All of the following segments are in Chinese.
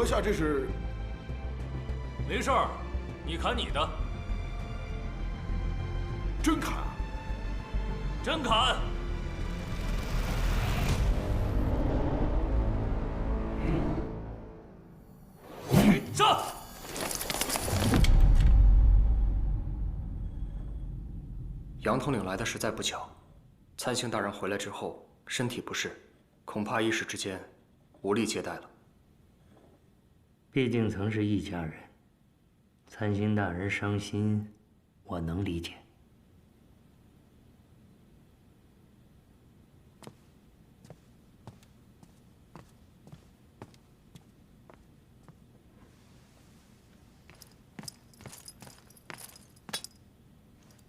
阁下这是？没事儿，你砍你的。真砍啊？真砍！上！杨统领来的实在不巧，参星大人回来之后身体不适，恐怕一时之间无力接待了。毕竟曾是一家人，参星大人伤心，我能理解。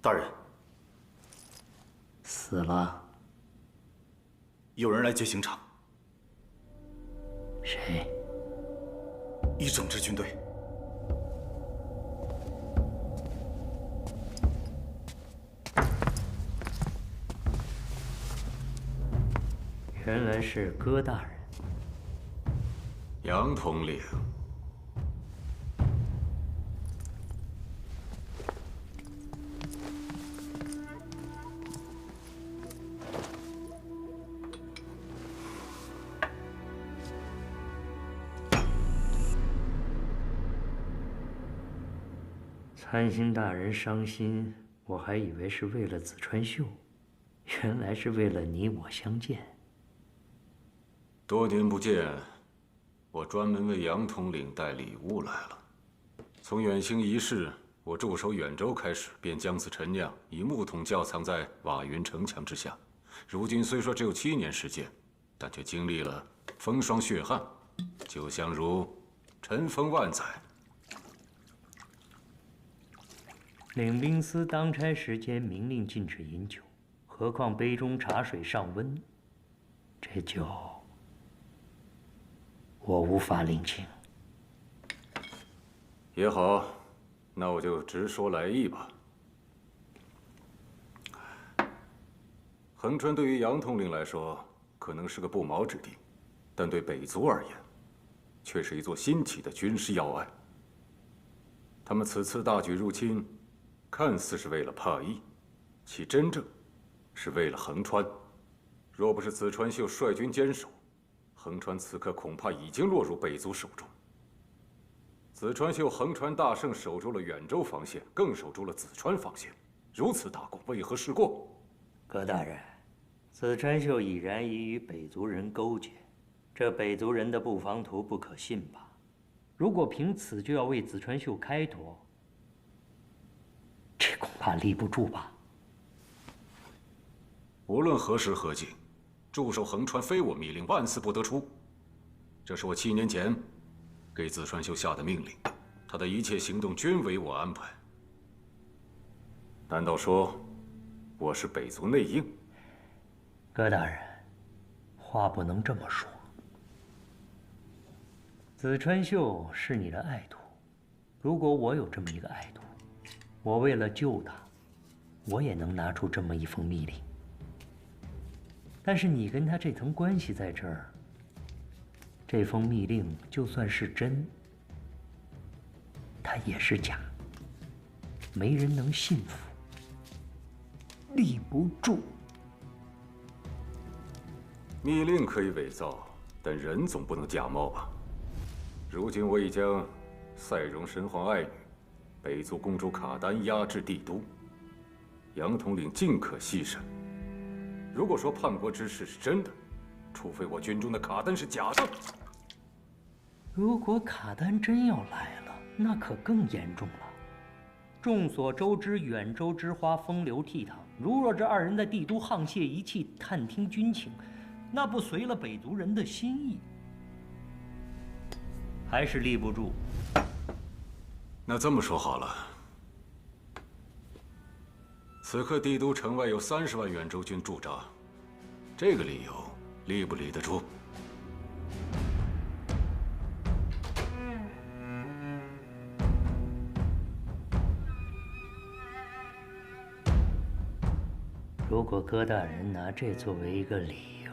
大人，死了。有人来接刑场。谁？一整支军队。原来是戈大人。杨统领。参星大人伤心，我还以为是为了紫川秀，原来是为了你我相见。多年不见，我专门为杨统领带礼物来了。从远行一事，我驻守远州开始，便将此陈酿以木桶窖藏在瓦云城墙之下。如今虽说只有7年时间，但却经历了风霜血汗，就像如尘封万载。领兵司当差时间明令禁止饮酒，何况杯中茶水尚温，这酒我无法领情。也好，那我就直说来意吧。横川对于杨统领来说，可能是个不毛之地，但对北族而言，却是一座新起的军事要隘。他们此次大举入侵，看似是为了帕邑，其真正是为了横川。若不是紫川秀率军坚守，横川此刻恐怕已经落入北族手中。紫川秀横川大胜，守住了远州防线，更守住了紫川防线，如此大功，为何事过？葛大人，紫川秀已然已与北族人勾结，这北族人的布防图不可信吧？如果凭此就要为紫川秀开脱，这恐怕立不住吧。无论何时何景，驻守横川非我密令，万死不得出。这是我7年前给紫川秀下的命令，他的一切行动均为我安排。难道说我是北族内应？葛大人，话不能这么说。紫川秀是你的爱徒，如果我有这么一个爱徒，我为了救他，我也能拿出这么一封密令。但是你跟他这层关系在这儿，这封密令就算是真，它也是假，没人能信服，立不住。密令可以伪造，但人总不能假冒吧？如今我已将塞戎神皇爱女、北族公主卡丹押至帝都，杨统领尽可细审。如果说叛国之事是真的，除非我军中的卡丹是假的。如果卡丹真要来了，那可更严重了。众所周知，远州之花风流倜傥，如若这2人在帝都沆瀣一气，探听军情，那不随了北族人的心意，还是立不住。那这么说好了，此刻帝都城外有30万远州军驻扎，这个理由立不立得住？如果戈大人拿这作为一个理由，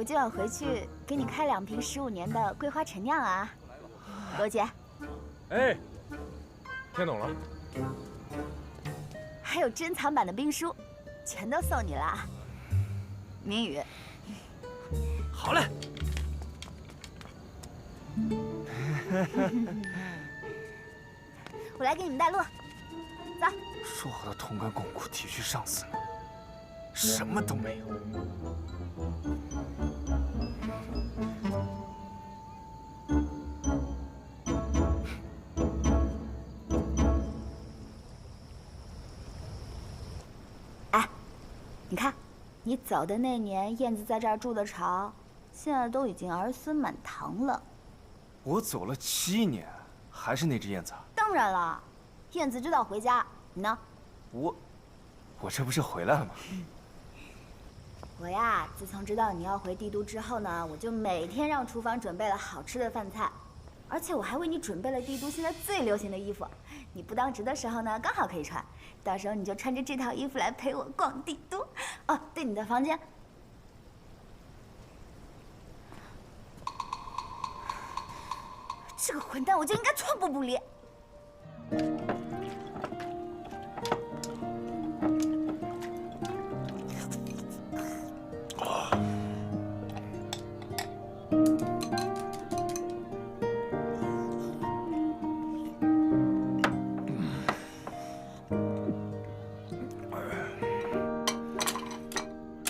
我就要回去给你开2瓶15年的桂花陈酿啊，罗姐。哎，听懂了。还有珍藏版的兵书，全都送你了。明宇，好嘞。我来给你们带路，走。说好的同甘共苦、体恤上司呢？什么都没有。哎，你看，你走的那年，燕子在这儿筑的巢，现在都已经儿孙满堂了。我走了7年，还是那只燕子啊？当然了，燕子知道回家，你呢？我这不是回来了吗？我呀，自从知道你要回帝都之后呢，我就每天让厨房准备了好吃的饭菜，而且我还为你准备了帝都现在最流行的衣服。你不当值的时候呢，刚好可以穿，到时候你就穿着这套衣服来陪我逛帝都。哦，对，你的房间。这个混蛋，我就应该寸步不离。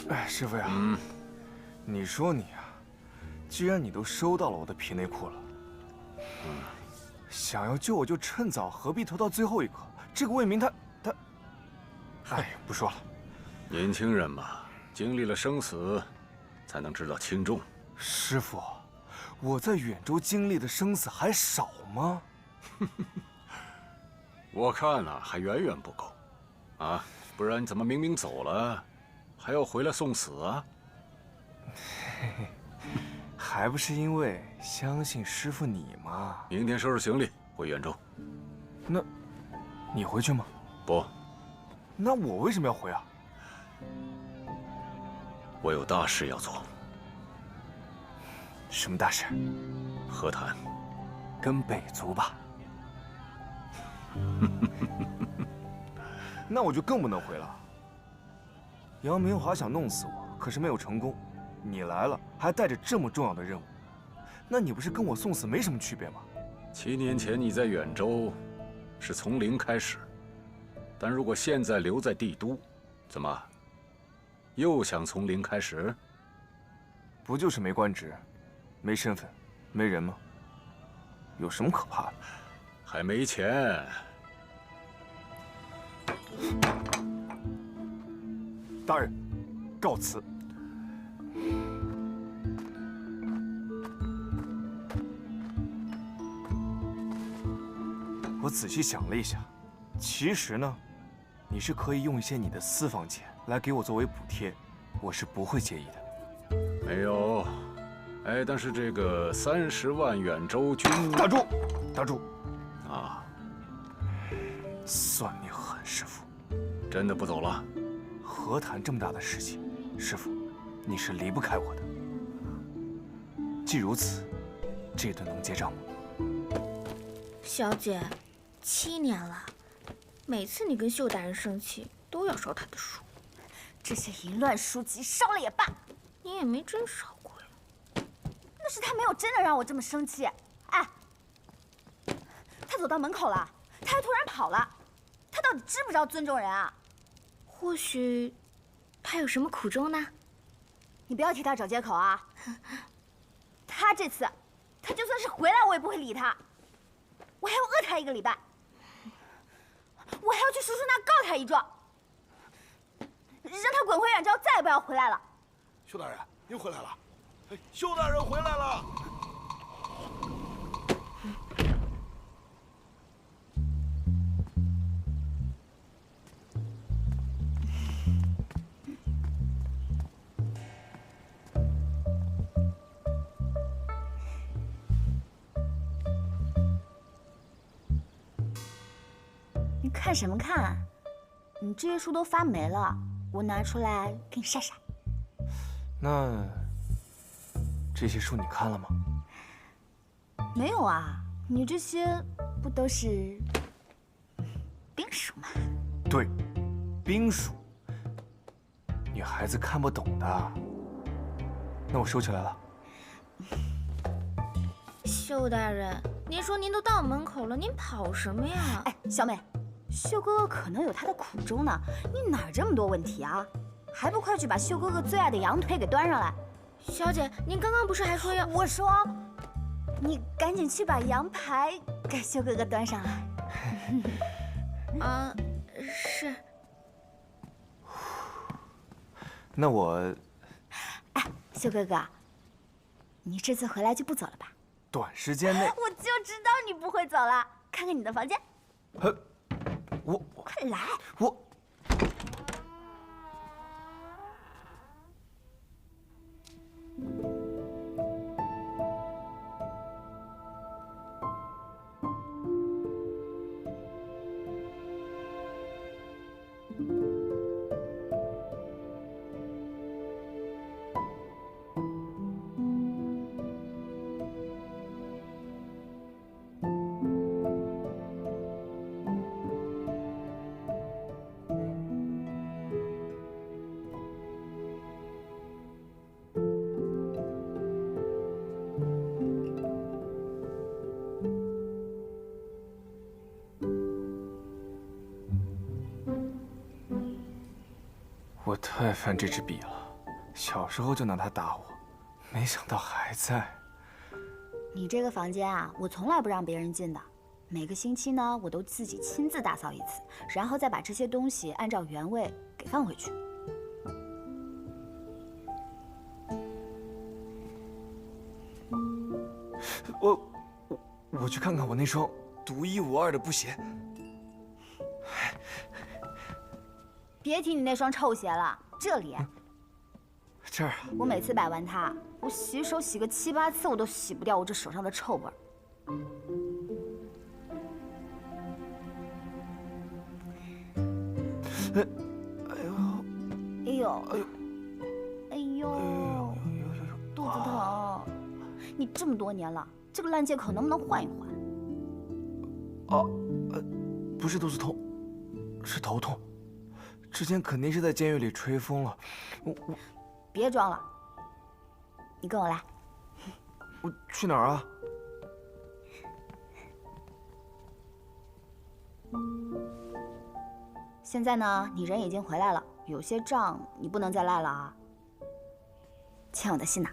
哎，师傅呀，你说你啊，既然你都收到了我的皮内裤了，想要救我就趁早，何必拖到最后一刻？这个魏明他，哎，不说了。年轻人嘛，经历了生死，才能知道轻重。师傅，我在远州经历的生死还少吗？我看啊，还远远不够，啊，不然你怎么明明走了，还要回来送死啊？还不是因为相信师傅你嘛。明天收拾行李回远州。那，你回去吗？不。那我为什么要回啊？我有大事要做。什么大事？和谈。跟北族吧。那我就更不能回了。杨明华想弄死我，可是没有成功。你来了，还带着这么重要的任务，那你不是跟我送死没什么区别吗？7年前你在远州，是从零开始，但如果现在留在帝都，怎么，又想从零开始？不就是没官职，没身份，没人吗？有什么可怕的？还没钱。大人，告辞。我仔细想了一下，其实呢，你是可以用一些你的私房钱来给我作为补贴，我是不会介意的。没有，哎，但是这个30万远州军……打住，打住！啊，算你狠，师傅。真的不走了？和谈这么大的事情，师傅，你是离不开我的。既如此，这顿能结账吗？小姐，7年了，每次你跟秀大人生气，都要烧他的书。这些淫乱书籍烧了也罢，你也没真烧过呀。那是他没有真的让我这么生气。哎，他走到门口了，他还突然跑了，他到底知不知道尊重人啊？或许他有什么苦衷呢？你不要替他找借口啊！他这次，他就算是回来，我也不会理他。我还要饿他1个礼拜，我还要去叔叔那告他一状，让他滚回远州，再也不要回来了。秀大人，您回来了！哎，秀大人回来了！你看什么看？你这些书都发霉了，我拿出来给你晒晒。那这些书你看了吗？没有啊，你这些不都是兵书吗？对，兵书。女孩子看不懂的。那我收起来了。秀大人，您说您都到门口了，您跑什么呀？哎，小美，秀哥哥可能有他的苦衷呢，你哪儿这么多问题啊？还不快去把秀哥哥最爱的羊腿给端上来！小姐，您刚刚不是还说要……我说，你赶紧去把羊排给秀哥哥端上来。啊，是。那我……哎，秀哥哥，你这次回来就不走了吧？短时间内……我就知道你不会走了。看看你的房间。我快来！我。我太烦这支笔了，小时候就拿它打我，没想到还在。你这个房间啊，我从来不让别人进的。每个星期呢，我都自己亲自打扫一次，然后再把这些东西按照原位给放回去。我去看看我那双独一无二的布鞋。别提你那双臭鞋了，这里。这儿。我每次摆完它，我洗手洗个7、8次，我都洗不掉我这手上的臭味儿。哎呦！哎呦！肚子疼。你这么多年了，这个烂借口能不能换一换？不是肚子痛，是头痛。之前肯定是在监狱里吹风了。我别装了，你跟我来。我去哪儿啊？现在呢，你人已经回来了，有些账你不能再赖了啊。欠我的信呢？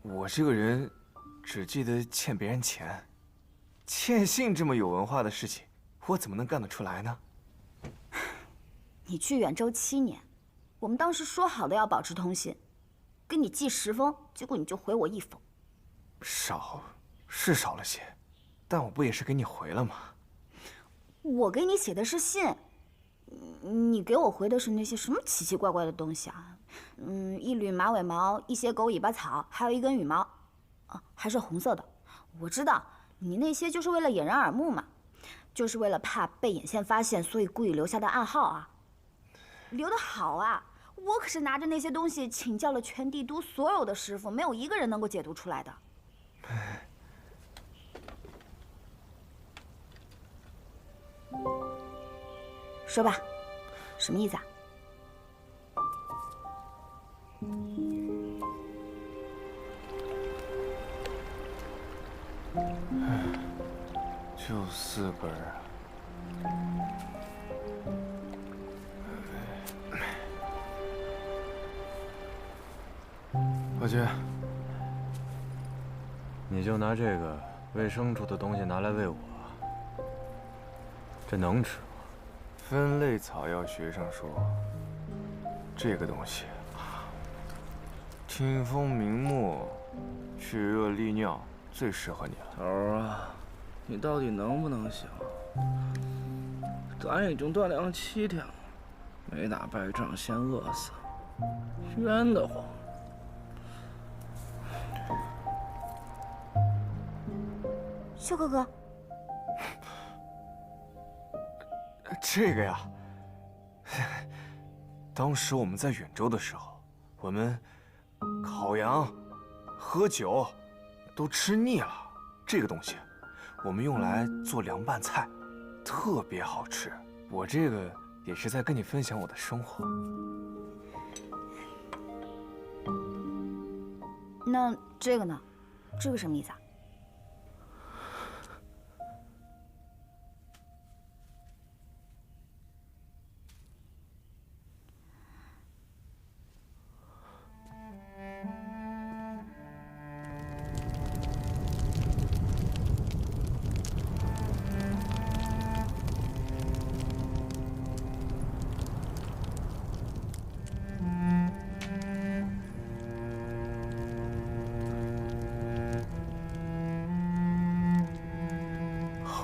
我这个人只记得欠别人钱，欠信这么有文化的事情，我怎么能干得出来呢？你去远州7年，我们当时说好的要保持通信，给你寄10封，结果你就回我1封。少是少了些，但我不也是给你回了吗？我给你写的是信，你给我回的是那些什么奇奇怪怪的东西啊？一缕马尾毛，一些狗尾巴草，还有一根羽毛，还是红色的。我知道你那些就是为了掩人耳目嘛，就是为了怕被眼线发现，所以故意留下的暗号啊。留得好啊！我可是拿着那些东西请教了全帝都所有的师傅，没有一个人能够解读出来的。说吧，什么意思啊？就4根啊。伙计，你就拿这个喂牲畜的东西拿来喂我，这能吃吗？分类草药学上说，这个东西清风明目、去热利尿，最适合你了。头儿啊，你到底能不能行？咱已经断粮7天了，没打败仗先饿死，冤得慌。秀哥哥，这个呀，当时我们在远州的时候，我们烤羊、喝酒，都吃腻了。这个东西，我们用来做凉拌菜，特别好吃。我这个也是在跟你分享我的生活。那这个呢？这个什么意思啊？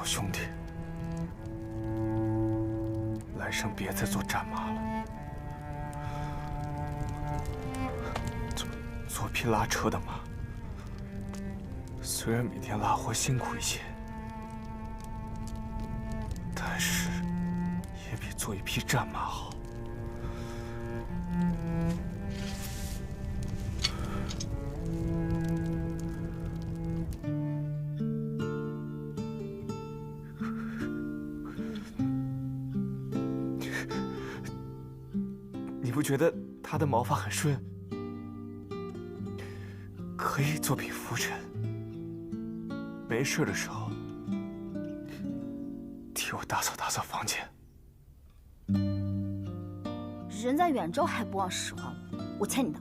兄弟，来生别再做战马了，做匹拉车的马。虽然每天拉活辛苦一些，但是也比做一匹战马好。你不觉得他的毛发很顺，可以做匹浮尘？没事的时候替我打扫打扫房间。人在远州还不忘使唤我欠你的。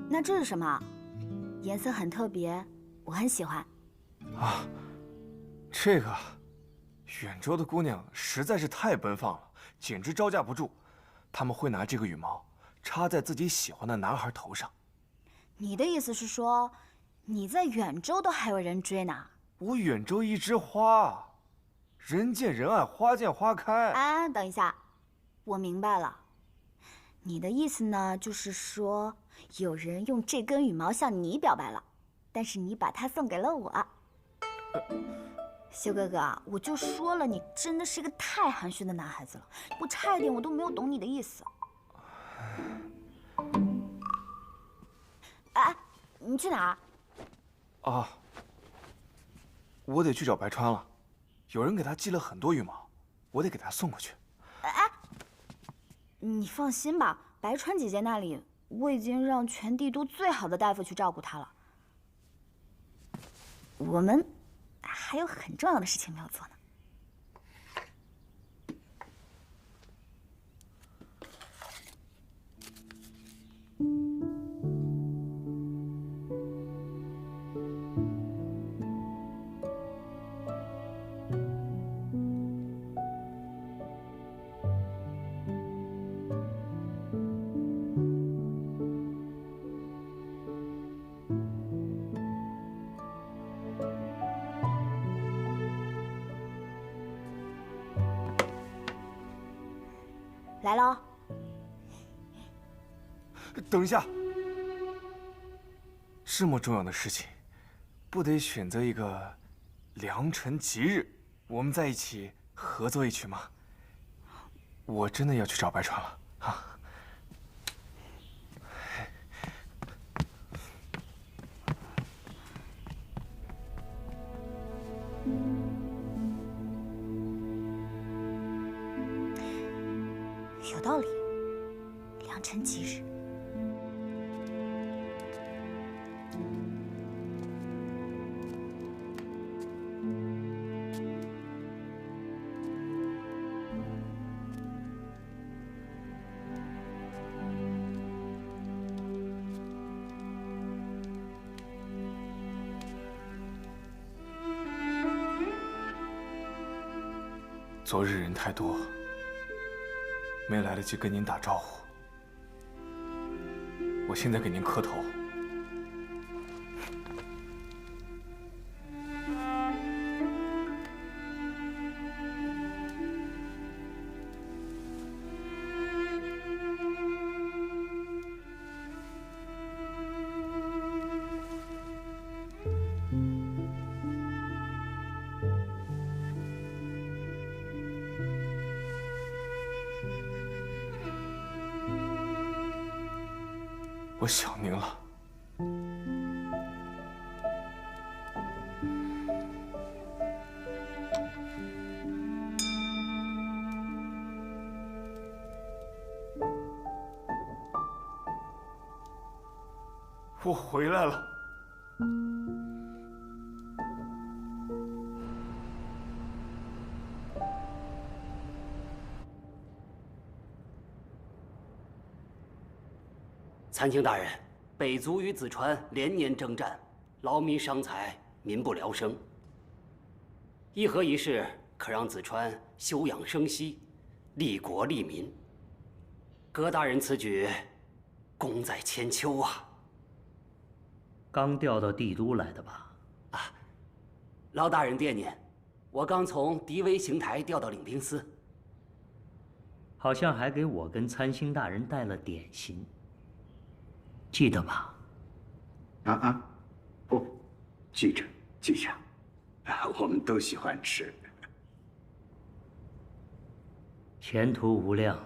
那这是什么？颜色很特别，我很喜欢。啊，这个远州的姑娘实在是太奔放了，简直招架不住。她们会拿这个羽毛插在自己喜欢的男孩头上。你的意思是说，你在远州都还有人追呢？我远州一枝花，人见人爱，花见花开。啊，等一下，我明白了。你的意思呢，就是说有人用这根羽毛向你表白了，但是你把它送给了我。修哥哥，我就说了，你真的是个太含蓄的男孩子了，我差一点我都没有懂你的意思。哎，你去哪儿？啊，我得去找白川了，有人给他寄了很多羽毛，我得给他送过去。哎，你放心吧，白川姐姐那里我已经让全帝都最好的大夫去照顾她了。我们还有很重要的事情没有做呢。来喽！等一下，这么重要的事情，不得选择一个良辰吉日，我们在一起合作一曲吗？我真的要去找白川了啊！有道理，良辰吉日。昨日人太多，没来得及跟您打招呼。我现在给您磕头。我想您了。我回来了。参卿大人，北族与子川连年征战，劳民伤财，民不聊生。议和一事可让子川休养生息，利国利民。葛大人此举，功在千秋啊！刚调到帝都来的吧？啊，劳大人惦念，我刚从敌威邢台调到领兵司，好像还给我跟参星大人带了点心。记得吧？哦，记着，记下。我们都喜欢吃。前途无量。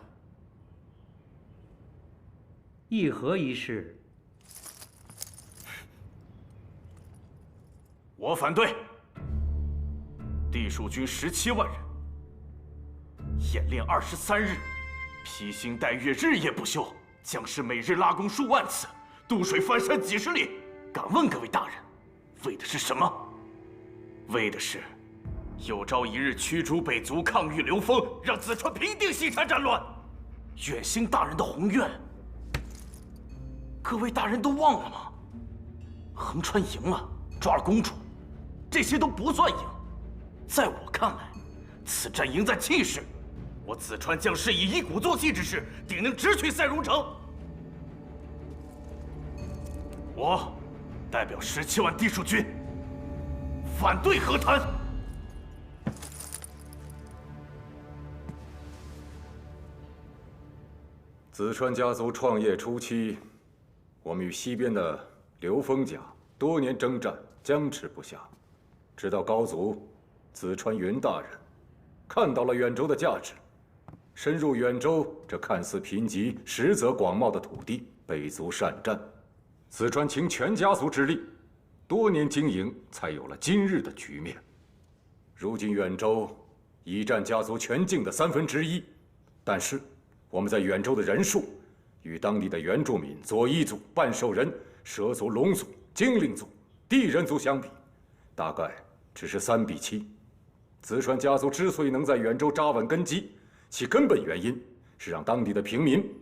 议和一事，我反对。地蜀军17万人，演练23日，披星戴月，日夜不休。将士每日拉弓数万次，渡水翻山几十里。敢问各位大人，为的是什么？为的是有朝一日驱逐北族，抗御刘封，让子川平定西川战乱。远星大人的宏愿，各位大人都忘了吗？横川赢了，抓了公主，这些都不算赢。在我看来，此战赢在气势。我子川将士以一鼓作气之势，定能直取赛戎城。我代表17万地蜀军，反对和谈。子川家族创业初期，我们与西边的刘封家多年征战，僵持不下。直到高祖子川云大人看到了远州的价值。深入远州这看似贫瘠，实则广袤的土地，北族善战，子川倾全家族之力，多年经营，才有了今日的局面。如今远州已占家族全境的1/3，但是我们在远州的人数，与当地的原住民左一族、半兽人、蛇族、龙族、精灵族、地人族相比，大概只是3比7。子川家族之所以能在远州扎稳根基，其根本原因是让当地的平民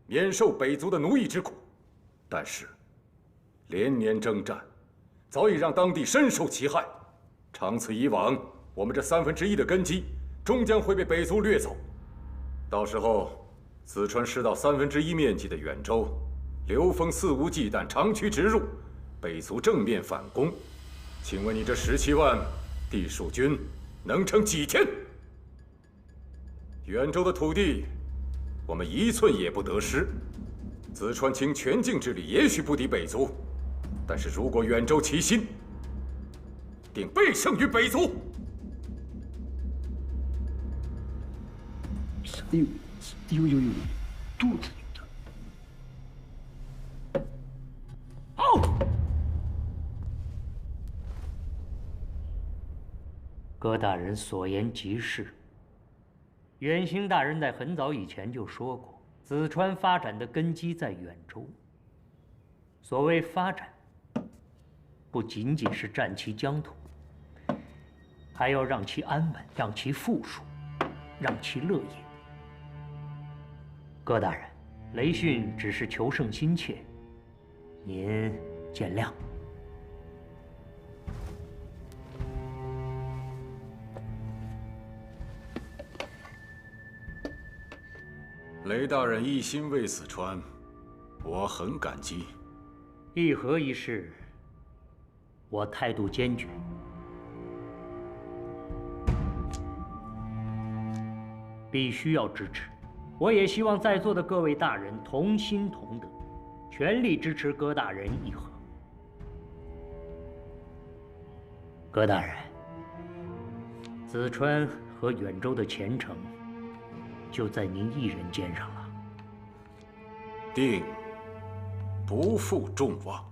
免受北族的奴役之苦，但是连年征战，早已让当地深受其害。长此以往，我们这1/3的根基终将会被北族掠走。到时候，子川失到1/3面积的远州，刘封肆无忌惮长驱直入，北族正面反攻，请问你这17万地蜀军能撑几天？远州的土地，我们1寸也不得失。子川倾全境之力，也许不敌北族，但是如果远州齐心，定倍胜于北族。有，肚子有的。好。葛大人所言极是。远星大人在很早以前就说过，子川发展的根基在远州。所谓发展，不仅仅是占其疆土，还要让其安稳，让其富庶，让其乐业。葛大人，雷训只是求胜心切，您见谅。雷大人一心为子川，我很感激。议和一事，我态度坚决。必须要支持。我也希望在座的各位大人同心同德，全力支持葛大人议和。葛大人，子川和远州的前程就在您一人肩上了。定不负众望。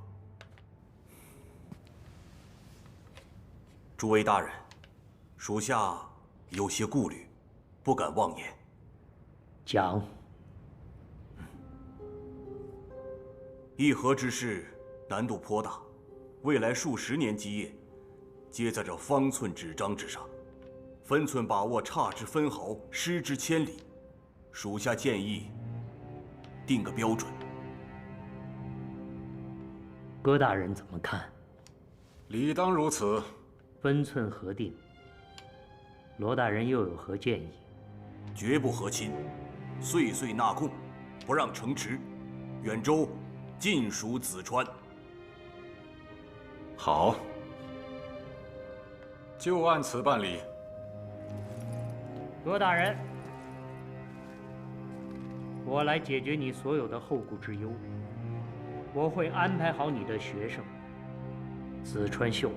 诸位大人，属下有些顾虑，不敢妄言。讲。议和之事难度颇大，未来数十年基业，皆在这方寸纸张之上，分寸把握差之分毫，失之千里。属下建议定个标准。葛大人怎么看？理当如此。分寸核定。罗大人又有何建议？绝不和亲，岁岁纳贡，不让城池。远州尽属子川。好，就按此办理。葛大人，我来解决你所有的后顾之忧。我会安排好你的学生，子川秀。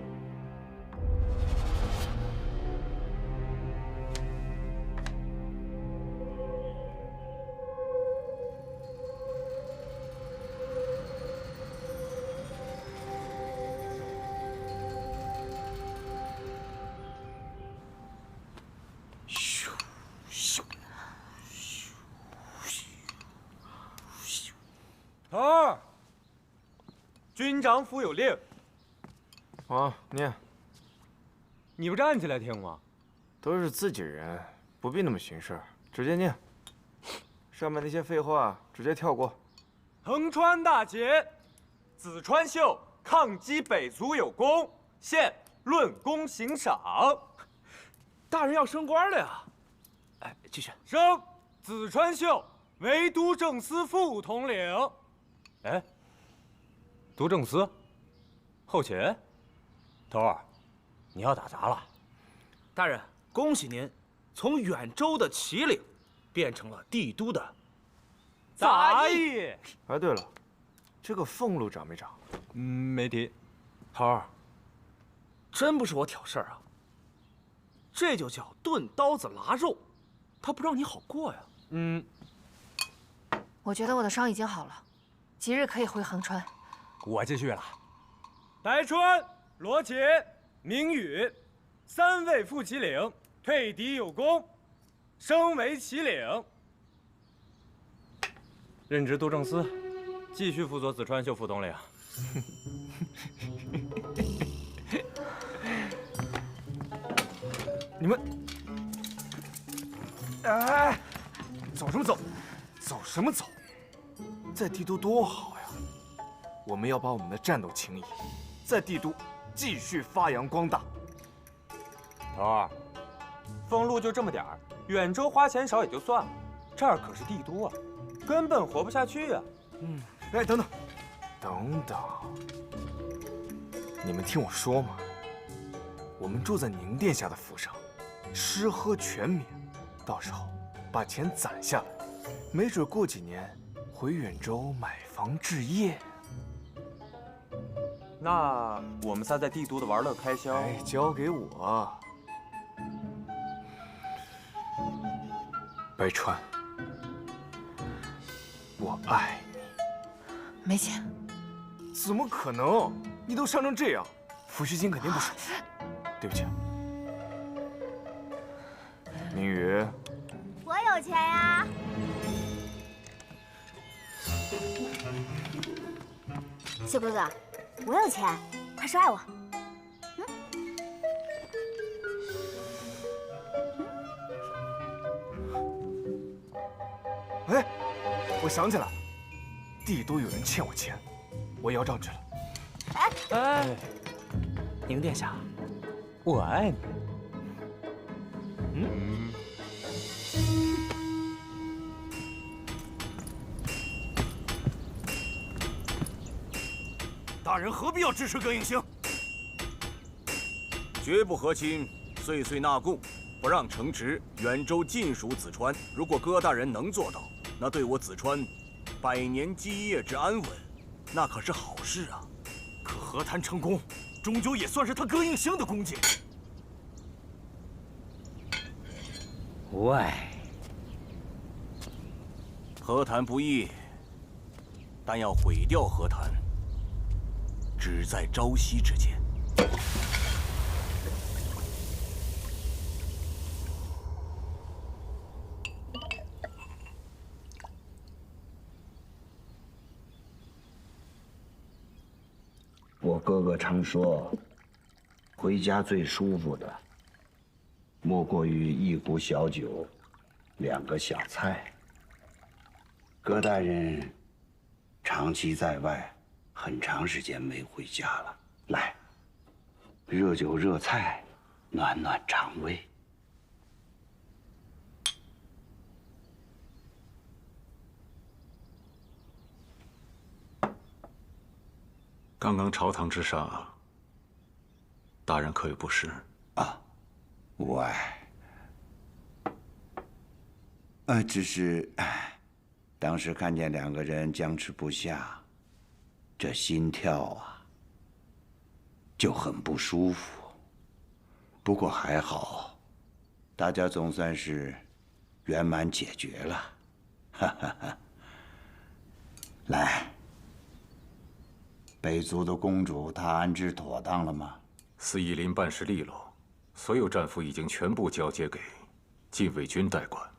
头儿，军长府有令。啊，念。你不站起来听吗？都是自己人，不必那么寻事，直接念。上面那些废话直接跳过。横川大捷，子川秀抗击北族有功，现论功行赏。大人要升官了呀！哎，继续。升子川秀为都政司副统领。哎，都政司，后勤，头儿，你要打杂了。大人，恭喜您，从远州的旗领，变成了帝都的杂役。哎，对了，这个俸禄涨没涨？没提。头儿，真不是我挑事儿啊，这就叫钝刀子剌肉，他不让你好过呀。我觉得我的伤已经好了，即日可以回横川。我继续了。白川、罗杰、明宇3位副旗领退敌有功，升为旗领，任职都政司，继续辅佐子川秀副统领。你们，哎，走什么走？走什么走？在帝都多好呀！我们要把我们的战斗情谊在帝都继续发扬光大。头儿，俸禄就这么点儿，远州花钱少也就算了，这儿可是帝都啊，根本活不下去呀。哎，等等，等等，你们听我说嘛，我们住在宁殿下的府上，吃喝全免，到时候把钱攒下来，没准过几年回远州买房置业。那我们仨在帝都的玩乐开销，哎，交给我。白川，我爱你。没钱。怎么可能？你都伤成这样，抚恤金肯定不少。对不起。明宇，我有钱呀。秀哥哥，我有钱，快刷我。哎，我想起来了，帝都有人欠我钱，我要账去了。哎，宁殿下，我爱你。大人何必要支持葛应星？绝不和亲，岁岁纳贡，不让城池远州尽属子川。如果葛大人能做到，那对我子川百年基业之安稳，那可是好事啊。可和谈成功，终究也算是他葛应星的功绩。无碍。和谈不易，但要毁掉和谈，只在朝夕之间。我哥哥常说，回家最舒服的，莫过于一壶小酒，2个小菜。葛大人长期在外，很长时间没回家了。来，热酒热菜，暖暖肠胃。刚刚朝堂之上，大人可有不适？啊，无碍。只是，当时看见2个人僵持不下，这心跳啊，就很不舒服。不过还好，大家总算是圆满解决了。哈哈哈。来。北族的公主，她安置妥当了吗？司义林办事利落，所有战俘已经全部交接给禁卫军代管。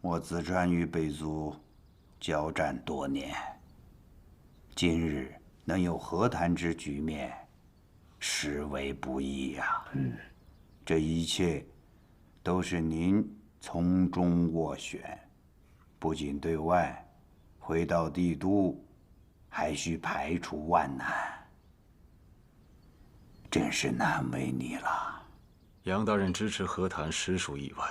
我子川与北族交战多年，今日能有和谈之局面，实为不易呀。这一切都是您从中斡旋，不仅对外，回到帝都。还需排除万难，真是难为你了。杨大人支持和谈，实属意外。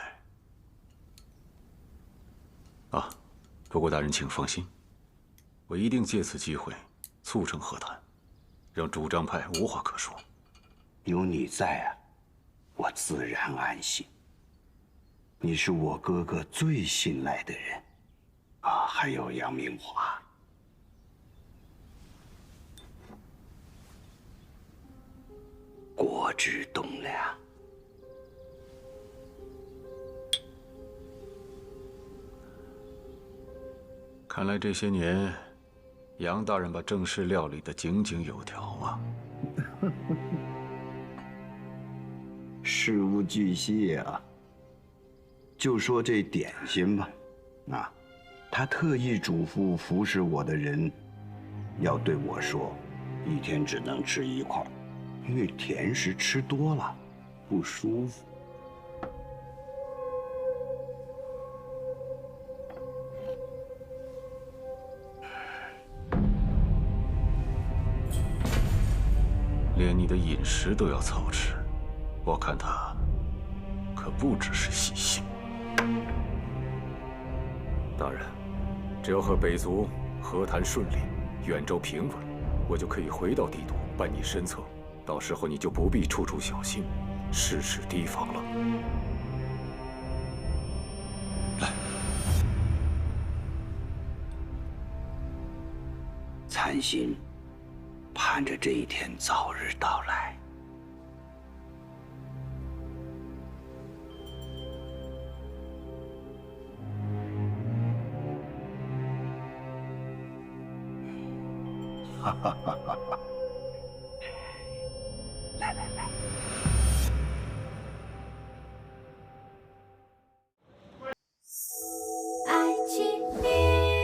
啊，不过大人请放心，我一定借此机会促成和谈，让主张派无话可说。有你在啊，我自然安心。你是我哥哥最信赖的人，啊，还有杨明华。国之栋梁。看来这些年，杨大人把正事料理得井井有条啊。事无巨细啊。就说这点心吧，他特意嘱咐服侍我的人，要对我说，一天只能吃1块。因为甜食吃多了不舒服。连你的饮食都要操持，我看他可不只是细心。大人，只要和北族和谈顺利，远州平稳，我就可以回到帝都伴你身侧。到时候你就不必处处小心，事事提防了。来，参心盼着这一天早日到来。哈哈哈哈哈！